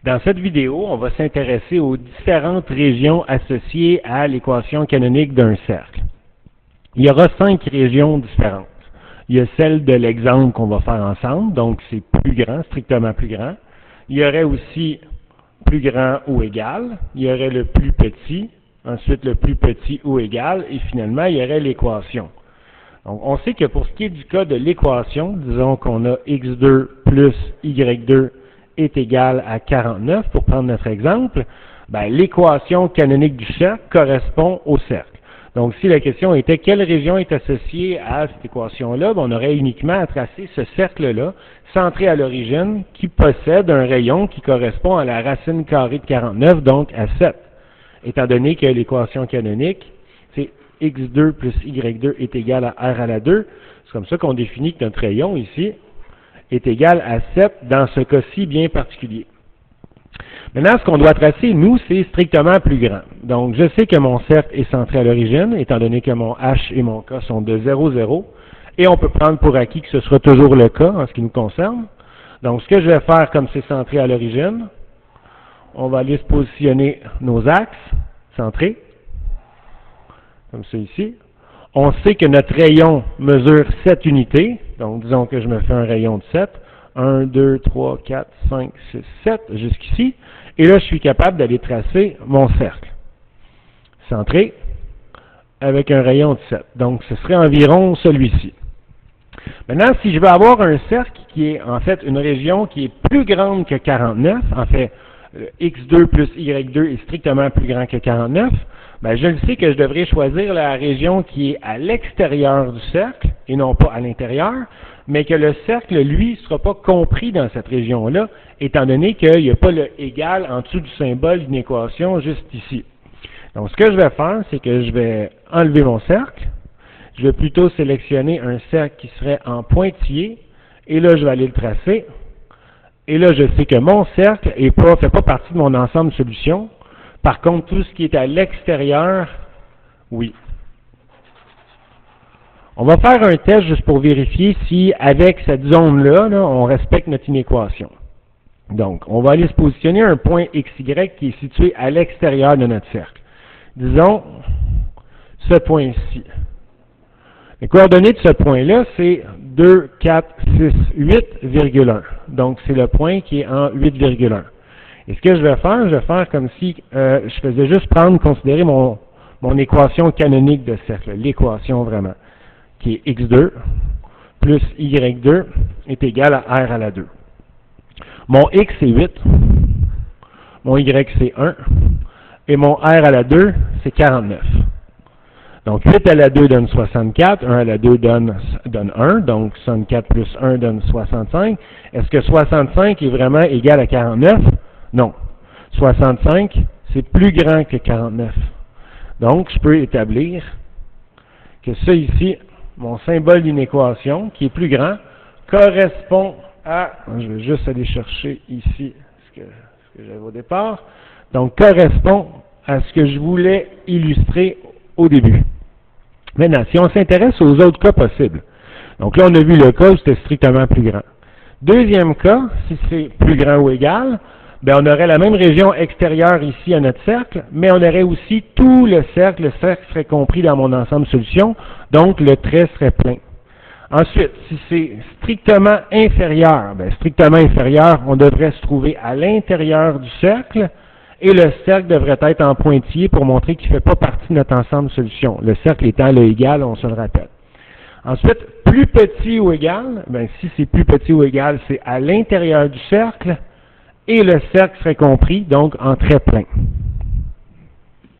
Dans cette vidéo, on va s'intéresser aux différentes régions associées à l'équation canonique d'un cercle. Il y aura 5 régions différentes. Il y a celle de l'exemple qu'on va faire ensemble, donc c'est plus grand, strictement plus grand. Il y aurait aussi plus grand ou égal, il y aurait le plus petit, ensuite le plus petit ou égal, et finalement il y aurait l'équation. Donc on sait que pour ce qui est du cas de l'équation, disons qu'on a x2 plus y2 est égal à 49, pour prendre notre exemple, ben, l'équation canonique du cercle correspond au cercle. Donc, si la question était quelle région est associée à cette équation-là, ben, on aurait uniquement à tracer ce cercle-là, centré à l'origine, qui possède un rayon qui correspond à la racine carrée de 49, donc à 7. Étant donné que l'équation canonique, c'est x2 plus y2 est égal à r à la 2, c'est comme ça qu'on définit que notre rayon ici est égal à 7 dans ce cas-ci bien particulier. Maintenant, ce qu'on doit tracer, nous, c'est strictement plus grand. Donc, je sais que mon cercle est centré à l'origine, étant donné que mon H et mon K sont de 0, 0, et on peut prendre pour acquis que ce sera toujours le cas en ce qui nous concerne. Donc, ce que je vais faire comme c'est centré à l'origine, on va aller se positionner nos axes centrés, comme ça ici. On sait que notre rayon mesure 7 unités, donc disons que je me fais un rayon de 7, 1, 2, 3, 4, 5, 6, 7, jusqu'ici, et là je suis capable d'aller tracer mon cercle, centré, avec un rayon de 7, donc ce serait environ celui-ci. Maintenant, si je veux avoir un cercle qui est en fait une région qui est plus grande que 49, en fait, x2 plus y2 est strictement plus grand que 49, ben, je le sais que je devrais choisir la région qui est à l'extérieur du cercle, et non pas à l'intérieur, mais que le cercle, lui, ne sera pas compris dans cette région-là, étant donné qu'il n'y a pas le égal en dessous du symbole d'une équation juste ici. Donc, ce que je vais faire, c'est que je vais enlever mon cercle, je vais plutôt sélectionner un cercle qui serait en pointillé, et là, je vais aller le tracer, et là, je sais que mon cercle ne fait pas partie de mon ensemble de solutions. Par contre, tout ce qui est à l'extérieur, oui. On va faire un test juste pour vérifier si, avec cette zone-là, on respecte notre inéquation. Donc, on va aller se positionner à un point XY qui est situé à l'extérieur de notre cercle. Disons, ce point-ci. Les coordonnées de ce point-là, c'est 2, 4, 6, 8,1. Donc, c'est le point qui est en 8,1. Et ce que je vais faire comme si je faisais juste considérer mon équation canonique de cercle, l'équation vraiment, qui est x2 plus y2 est égal à r à la 2. Mon x c'est 8, mon y c'est 1, et mon r à la 2 c'est 49. Donc 8 à la 2 donne 64, 1 à la 2 donne 1, donc 64 plus 1 donne 65. Est-ce que 65 est vraiment égal à 49? Non. 65, c'est plus grand que 49. Donc, je peux établir que ça ici, mon symbole d'une équation, qui est plus grand, correspond à, je vais juste aller chercher ici ce que j'avais au départ, donc correspond à ce que je voulais illustrer au début. Maintenant, si on s'intéresse aux autres cas possibles, donc là, on a vu le cas où c'était strictement plus grand. Deuxième cas, si c'est plus grand ou égal, bien, on aurait la même région extérieure ici à notre cercle, mais on aurait aussi tout le cercle serait compris dans mon ensemble de solutions, donc le trait serait plein. Ensuite, si c'est strictement inférieur, on devrait se trouver à l'intérieur du cercle, et le cercle devrait être en pointillé pour montrer qu'il ne fait pas partie de notre ensemble de solutions. Le cercle étant le égal, on se le rappelle. Ensuite, plus petit ou égal, bien, si c'est plus petit ou égal, c'est à l'intérieur du cercle, et le cercle serait compris, donc, en trait plein.